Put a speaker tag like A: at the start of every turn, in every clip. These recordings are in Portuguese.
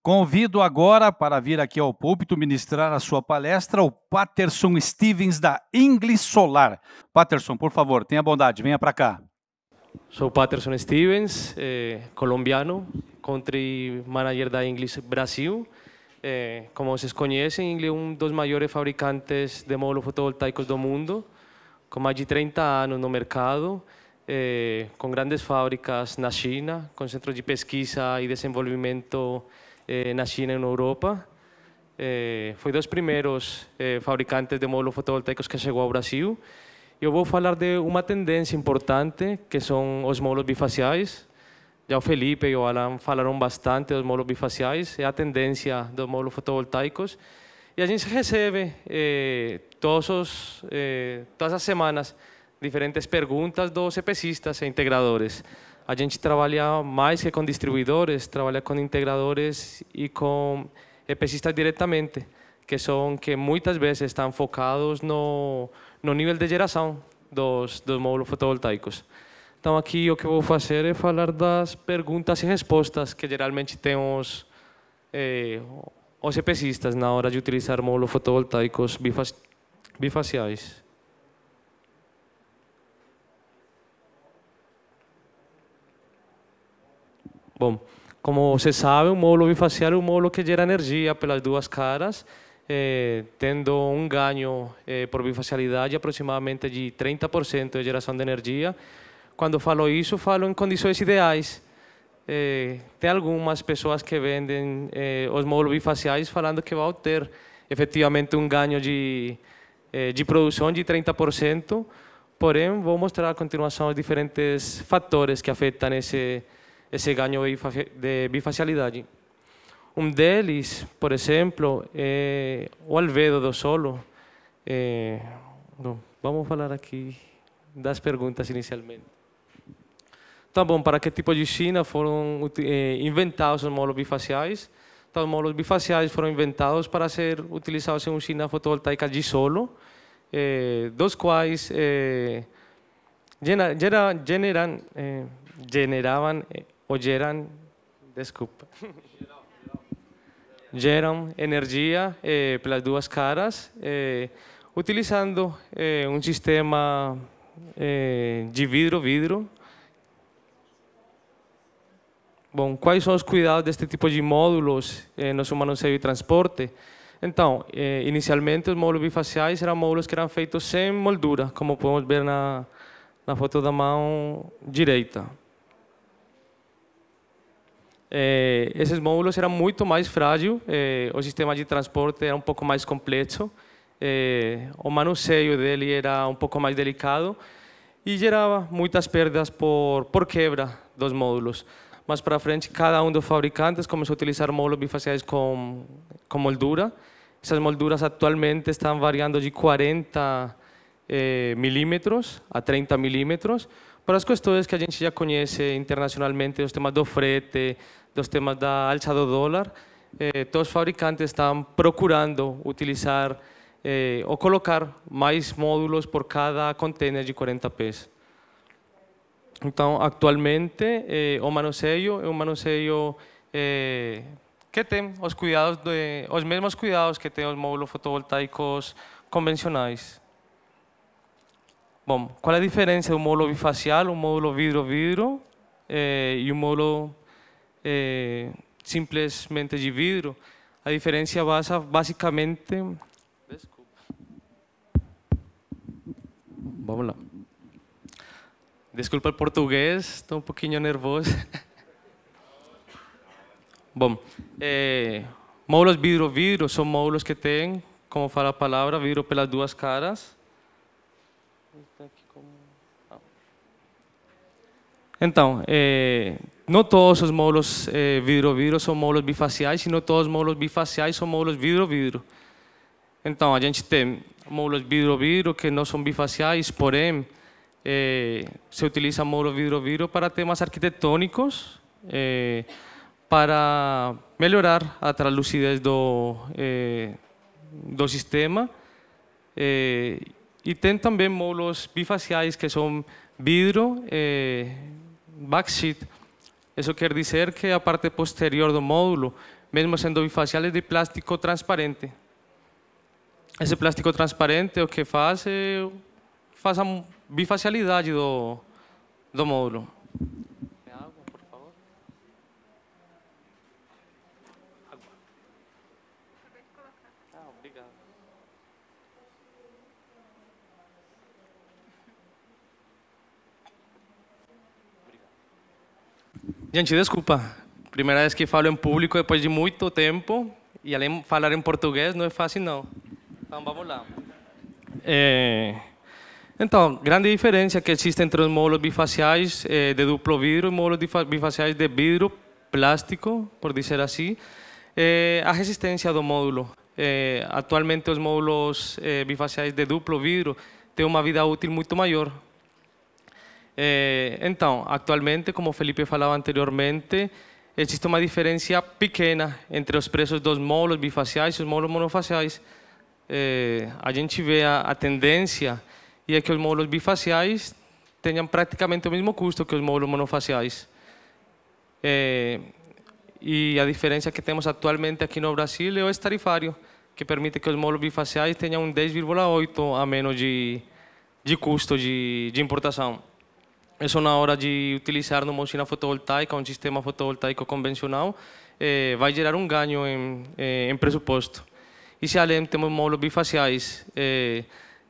A: Convido agora para vir aqui ao púlpito ministrar a sua palestra o Patterson Stevens da English Solar. Patterson, por favor, tenha bondade, venha para cá.
B: Sou Patterson Stevens, colombiano, country manager da English Brasil. Como vocês conhecem, English é dos maiores fabricantes de módulos fotovoltaicos do mundo, com mais de 30 anos no mercado, com grandes fábricas na China, com centros de pesquisa e desenvolvimento na China e na Europa. Foi dos primeiros fabricantes de módulos fotovoltaicos que chegou ao Brasil. Eu vou falar de uma tendência importante, que são os módulos bifaciais. Já o Felipe e o Alan falaram bastante dos módulos bifaciais, é a tendência dos módulos fotovoltaicos. E a gente recebe todas as semanas diferentes perguntas dos EPCistas e integradores. A gente trabalha mais que com distribuidores, trabalha com integradores e com EPCistas diretamente, que muitas vezes estão focados no nível de geração dos módulos fotovoltaicos. Então aqui o que eu vou fazer é falar das perguntas e respostas que geralmente tem os EPCistas na hora de utilizar módulos fotovoltaicos bifaciais. Bom, como você sabe, um módulo bifacial é um módulo que gera energia pelas duas caras, tendo um ganho por bifacialidade aproximadamente de 30% de geração de energia. Quando falo isso, falo em condições ideais. Tem algumas pessoas que vendem os módulos bifaciais falando que vão ter efetivamente um ganho de produção de 30%, porém vou mostrar a continuação os diferentes fatores que afetam esse ganho de bifacialidade. Um deles, por exemplo, é o albedo do solo. Vamos falar aqui das perguntas inicialmente. Então, bom, para que tipo de usina foram inventados os módulos bifaciais? Então, os módulos bifaciais foram inventados para ser utilizados em usinas fotovoltaicas de solo, dos quais geram energia pelas duas caras, utilizando um sistema de vidro. Bom, quais são os cuidados deste tipo de módulos no seu manuseio e transporte? Então, inicialmente os módulos bifaciais eram módulos que eram feitos sem moldura, como podemos ver na foto da mão direita. Esses módulos eram muito mais frágeis, o sistema de transporte era um pouco mais complexo, o manuseio dele era um pouco mais delicado e gerava muitas perdas por quebra dos módulos. Mais para frente, cada um dos fabricantes começou a utilizar módulos bifaciais com moldura. Essas molduras atualmente estão variando de 40 milímetros a 30 milímetros, para as questões que a gente já conhece internacionalmente, os temas do frete, dos temas da alça do dólar. Todos os fabricantes estão procurando utilizar ou colocar mais módulos por cada container de 40 pés. Então, atualmente, o manuseio é um manuseio que tem os mesmos cuidados que tem os módulos fotovoltaicos convencionais. Bom, qual é a diferença do módulo bifacial, um módulo vidro-vidro e um módulo simplesmente de vidro? A diferença basa basicamente... Desculpa. Vamos lá. Desculpa o português, estou um pouquinho nervoso. Bom, módulos vidro-vidro são módulos que têm, como fala a palavra, vidro pelas duas caras. Então, não todos os módulos vidro-vidro são módulos bifaciais, sino todos os módulos bifaciais são módulos vidro-vidro. Então, a gente tem módulos vidro-vidro que não são bifaciais, porém, se utiliza módulo vidro-vidro para temas arquitetônicos, para melhorar a translucidez do sistema. E tem também módulos bifaciais que são vidro, backsheet. Isso quer dizer que a parte posterior do módulo mesmo sendo bifaciais, de plástico transparente. Esse plástico transparente o que faz a bifacialidade do módulo. Água, por favor. Água. Obrigado. Gente, desculpa. Primeira vez que falo em público depois de muito tempo e além de falar em português não é fácil não. Então vamos lá. Então, grande diferença que existe entre os módulos bifaciais de duplo vidro e módulos bifaciais de vidro plástico, por dizer assim, a resistência do módulo. Atualmente os módulos bifaciais de duplo vidro têm uma vida útil muito maior. Então, atualmente, como Felipe falava anteriormente, existe uma diferença pequena entre os preços dos módulos bifaciais e os módulos monofaciais. A gente vê a tendência e é que os módulos bifaciais tenham praticamente o mesmo custo que os módulos monofaciais. E a diferença que temos atualmente aqui no Brasil é o ex-tarifário, que permite que os módulos bifaciais tenham um 10,8% a menos de custo de importação. Isso na hora de utilizar numa usina fotovoltaica, um sistema fotovoltaico convencional, vai gerar um ganho em pressuposto. E se além temos módulos bifaciais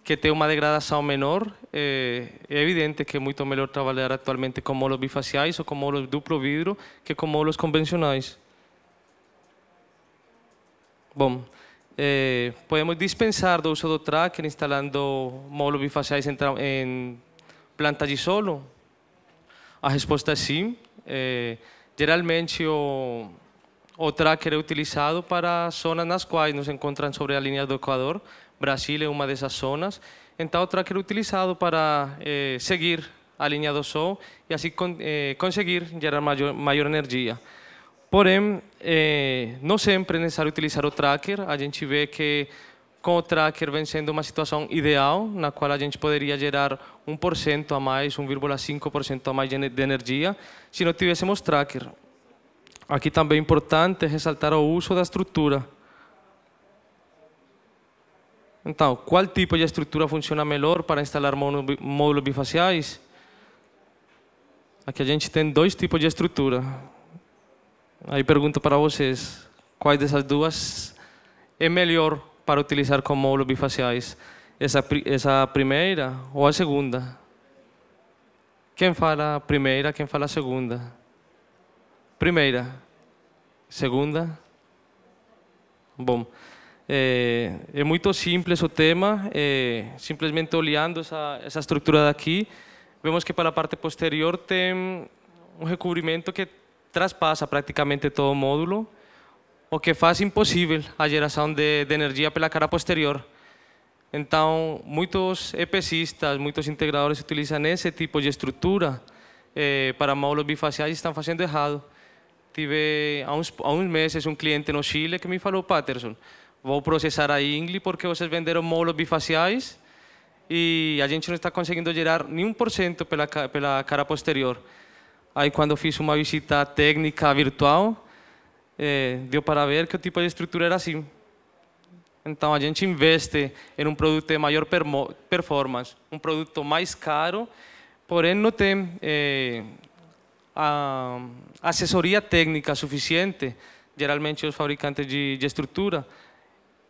B: que têm uma degradação menor, é evidente que é muito melhor trabalhar atualmente com módulos bifaciais ou com módulos duplo vidro que com módulos convencionais. Bom, podemos dispensar do uso do tracker instalando módulos bifaciais em planta de solo? A resposta é sim. Geralmente o tracker é utilizado para zonas nas quais nos encontram sobre a linha do Equador. Brasil é uma dessas zonas. Então o tracker é utilizado para seguir a linha do sol e assim conseguir gerar maior energia. Porém, não sempre é necessário utilizar o tracker. A gente vê que com o tracker vem sendo uma situação ideal, na qual a gente poderia gerar 1% a mais, 1,5% a mais de energia, se não tivéssemos tracker. Aqui também é importante ressaltar o uso da estrutura. Então, qual tipo de estrutura funciona melhor para instalar módulos bifaciais? Aqui a gente tem dois tipos de estrutura. Aí pergunto para vocês, quais dessas duas é melhor para utilizar com módulos bifaciais? Essa primeira ou a segunda? Quem fala a primeira, quem fala a segunda? Primeira. Segunda? Bom, é muito simples o tema. Simplesmente olhando essa estrutura daqui, vemos que para a parte posterior tem um recobrimento que traspassa praticamente todo o módulo, o que faz impossível a geração de energia pela cara posterior. Então, muitos EPCistas, muitos integradores utilizam esse tipo de estrutura para módulos bifaciais e estão fazendo errado. Tive há uns meses um cliente no Chile que me falou: Patterson, vou processar a Ingli porque vocês venderam módulos bifaciais e a gente não está conseguindo gerar nem 1% pela cara posterior. Aí, quando fiz uma visita técnica virtual, deu para ver que o tipo de estrutura era assim. Então, a gente investe em um produto de maior performance, um produto mais caro, porém não tem a assessoria técnica suficiente, geralmente os fabricantes de estrutura,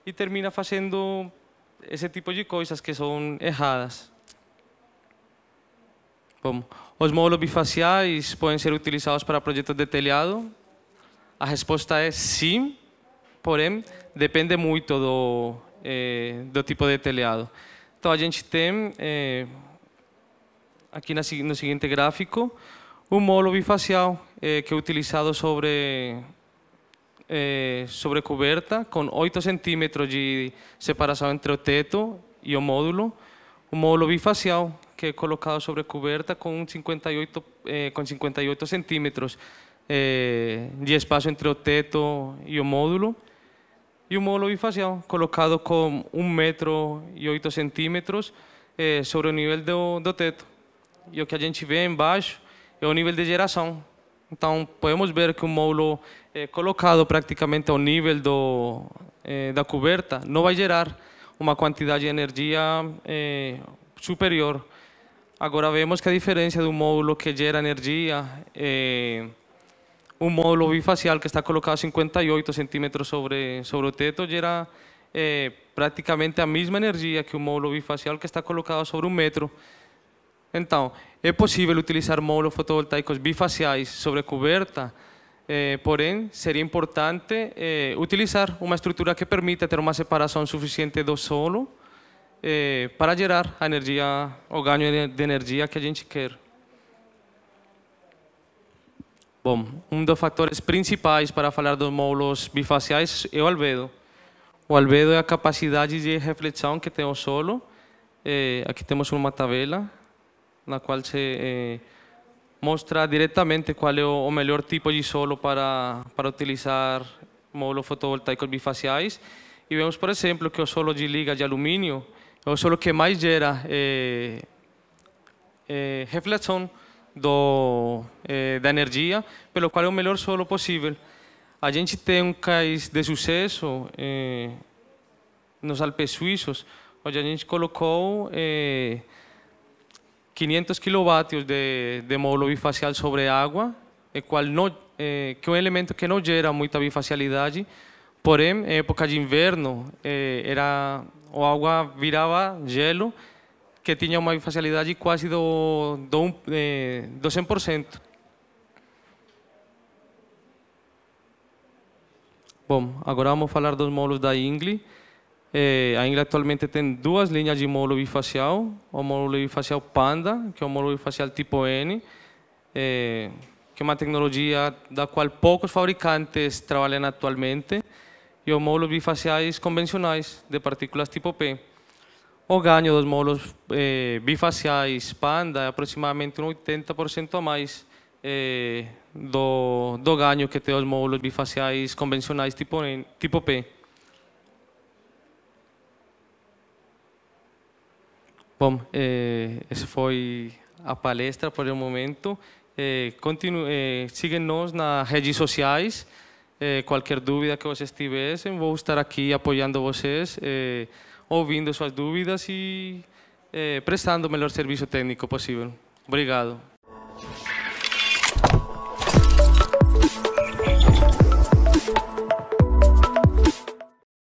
B: e termina fazendo esse tipo de coisas que são erradas. Bom, os módulos bifaciais podem ser utilizados para projetos de telhado? A resposta é sim, porém depende muito do tipo de telhado. Então a gente tem aqui no seguinte gráfico um módulo bifacial que é utilizado sobre coberta, com 8 centímetros de separação entre o teto e o módulo. Um módulo bifacial que é colocado sobre coberta com 58 centímetros de espaço entre o teto e o módulo. E um módulo bifacial colocado com 1,8 metros sobre o nível do teto. E o que a gente vê embaixo é o nível de geração. Então, podemos ver que um módulo colocado praticamente ao nível da coberta não vai gerar uma quantidade de energia superior. Agora, vemos que a diferença de um módulo que gera energia, um módulo bifacial que está colocado a 58 centímetros sobre o teto, gera praticamente a mesma energia que um módulo bifacial que está colocado sobre 1 metro. Então, é possível utilizar módulos fotovoltaicos bifaciais sobre coberta, porém, seria importante utilizar uma estrutura que permita ter uma separação suficiente do solo para gerar a energia, o ganho de energia que a gente quer. Bom, um dos fatores principais para falar dos módulos bifaciais é o albedo. O albedo é a capacidade de reflexão que tem o solo. Aqui temos uma tabela na qual se mostra diretamente qual é o melhor tipo de solo para utilizar módulos fotovoltaicos bifaciais. E vemos, por exemplo, que o solo de liga de alumínio é o solo que mais gera reflexão da energia, pelo qual é o melhor solo possível. A gente tem um case de sucesso nos Alpes suíços, onde a gente colocou 500 kW de módulo bifacial sobre água, que é um elemento que não gera muita bifacialidade, porém, em época de inverno, a água virava gelo, que tinha uma bifacialidade quase do 100%. Bom, agora vamos falar dos módulos da Ingli. A Ingli atualmente tem 2 linhas de módulo bifacial. O módulo bifacial Panda, que é o módulo bifacial tipo N, que é uma tecnologia da qual poucos fabricantes trabalham atualmente, e os módulos bifaciais convencionais de partículas tipo P. O ganho dos módulos bifaciais Panda é aproximadamente 80% a mais do ganho que tem os módulos bifaciais convencionais tipo P. Bom, essa foi a palestra por um momento. Sigam-nos nas redes sociais. Qualquer dúvida que vocês tivessem, vou estar aqui apoiando vocês, ouvindo suas dúvidas e prestando o melhor serviço técnico possível. Obrigado.